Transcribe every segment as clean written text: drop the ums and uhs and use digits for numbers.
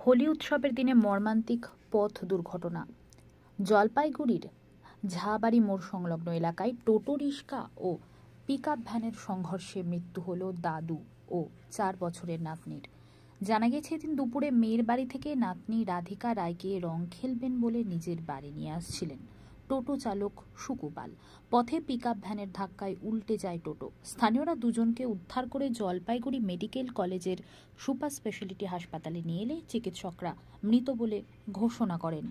হোলি উৎসবের দিনে মর্মান্তিক পথ দুর্ঘটনা। জলপাইগুড়ির ঝাবাড়ি মোড় সংলগ্ন এলাকায় টোটো রিক্সা ও পিকআপ ভ্যানের সংঘর্ষে মৃত্যু হল দাদু ও 4 বছরের নাতনির। জানা গেছে, এদিন দুপুরে মেয়ের বাড়ি থেকে নাতনি রাধিকা রায়কে রং খেলবেন বলে নিজের বাড়ি নিয়ে আসছিলেন টোটো চালক সুকুপাল। পথে পিকআপ ভ্যানের ধাক্কায় উল্টে যায় টোটো। স্থানীয়রা দুজনকে উদ্ধার করে জলপাইগুড়ি মেডিকেল কলেজের সুপার স্পেশালিটি হাসপাতালে নিয়ে এলে চিকিৎসকরা মৃত বলে ঘোষণা করেন।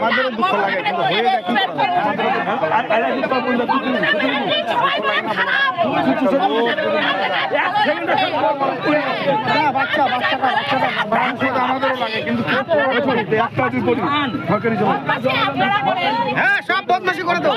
আমাদেরও দুঃখ লাগে, কিন্তু হয়ে যায় কি আমাদেরও লাগে, কিন্তু হ্যাঁ সব বদমাশি করে তো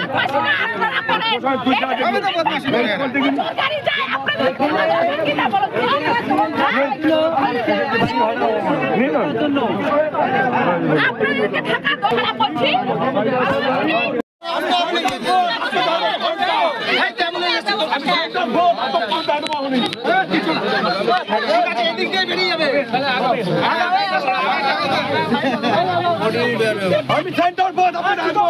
আমি সেন্টার বোর্ড আপনার আসবো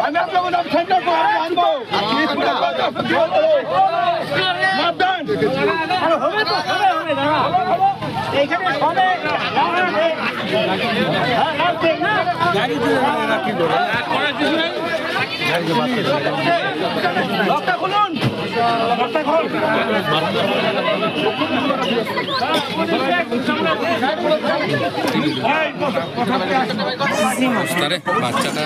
আমি আপনার সেন্টার বোর্ড আনবো বাচ্চাটা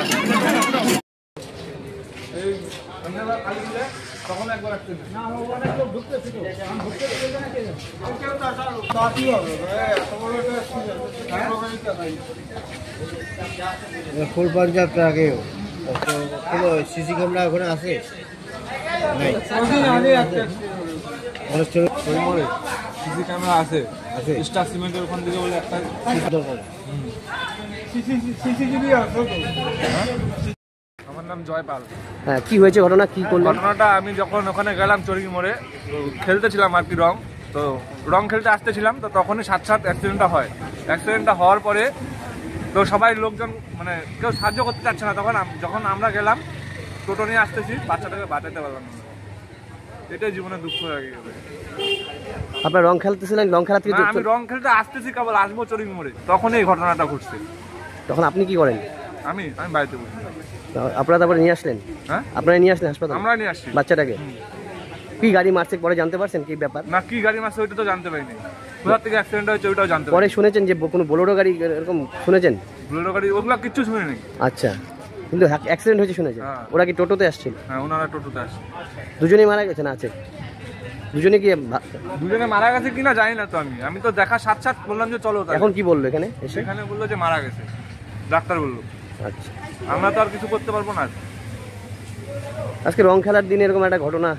তখন একবার আসছে না আমার অনেক লোক ঢুকতেছিল ফুল পাঞ্জাব আগে সিসি ক্যামেরা ওখানে আছে সিসি ক্যামেরা আছে স্টার সিমেন্টের ওখান থেকে বলে একটা সিসিটিভি আছে। আমার নাম জয়পাল। হ্যাঁ, কি হয়েছে ঘটনা? কি ঘটনাটা আমি যখন ওখানে গেলাম চরিং মোড়ে খেলতেছিলাম আর কি রং খেলতে আসতেছিলাম, তো তখনই সাথে অ্যাক্সিডেন্টটা হয়। অ্যাক্সিডেন্টটা হওয়ার পরে তো সবাই লোকজন মানে কেউ সাহায্য করতে চাচ্ছে না। যখন আমরা গেলাম টোটো নিয়ে আসতেছি, বাচ্চাটাকে বাঁচাতে পারলাম না। এটাই জীবনে দুঃখ হয়ে গেছে। আপনার রং খেলতেছিলেন? রং খেলা থেকে আমি রং খেলতে আসতেছি, কেবল আসবো চরিং মোড়ে, তখনই এই ঘটনাটা ঘটছে। তখন আপনি কি করেন? আমি বাড়িতে বসে। আপনারা তারপরে নিয়ে আসলেন? হ্যাঁ, আপনারা নিয়ে আসলেন হাসপাতালে? আমরা নিয়ে আসছি বাচ্চাটাকে। কি গাড়ি মারছে পরে জানতে পারছেন কি ব্যাপার? না, কি গাড়ি মারছে ওইটা তো জানতে পারিনি। কোথা থেকে অ্যাক্সিডেন্ট হয়েছে ওইটাও জানতে পরে শুনেছেন যে কোনো বোলেরো গাড়ি এরকম শুনেছেন? বোলেরো গাড়ি ওগুলা কিচ্ছু শুনিনি। আচ্ছা, কিন্তু অ্যাক্সিডেন্ট হয়েছে শুনেছেন? ওরা কি টোটোতে আসছিল? হ্যাঁ, ওনারা টোটোতে আসছে। দুজনেই মারা গেছে না আছে? দুজনে মারা গেছে কিনা জানি না তো। আমি তো দেখা সাথে বললাম যে চলো। এখন কি বললো এখানে? এখানে বললো যে মারা গেছে, ডাক্তার বললো। আচ্ছা, আমরা তো আর কিছু করতে পারবো না। আজকে রং খেলার দিনে এরকম একটা ঘটনা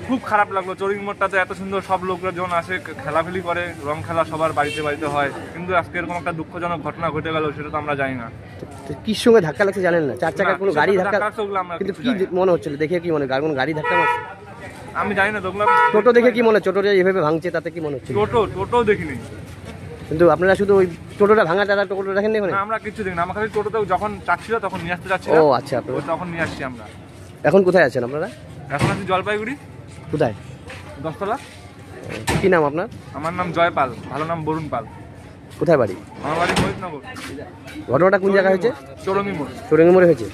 খুব খারাপ লাগলো। চরিং মোড়টাতে এত সুন্দর সব লোকজন আসে, খেলাফেলি করে, রং খেলা সবার বাড়িতে বাড়িতে হয়, কিন্তু আজকে এরকম একটা দুঃখজনক ঘটনা ঘটে গেল, সেটা তো আমরা জানি না। কির সঙ্গে ধাক্কা লাগছে জানেন না? 4 চাকার কোনো গাড়ি ধাক্কা? কিন্তু কি মনে হচ্ছিল দেখে? কি মনে কোনো গাড়ি ধাক্কা মারছে? আমি জানি না। দেখলাম টোটো দেখে কি মনে? টোটো এভাবে ভাঙছে তাতে কি মনে হচ্ছে? টোটো দেখিনি, কিন্তু আপনারা শুধু ওই টোটোটা ভাঙা টাকা টোটো দেখেন না? আমরা কিছু দেখি না। আমার খালি টোটোতে যখন চাচ্ছিল তখন নিয়ে আসতে চাচ্ছিল। ও আচ্ছা, তখন নিয়ে আসছি আমরা। এখন কোথায় আছেন আপনারা? এখন আছি জলপাইগুড়ি। কোথায়? 10 তলা। কি নাম আপনার? আমার নাম জয়পাল, ভালো নাম বরুণ পাল। কোথায় বাড়ি? আমার বাড়ি মহিতনগর। ঘটনাটা কোন জায়গায় হয়েছে? চৌরঙ্গি মোড়। চৌরঙ্গি মোড়ে হয়েছে।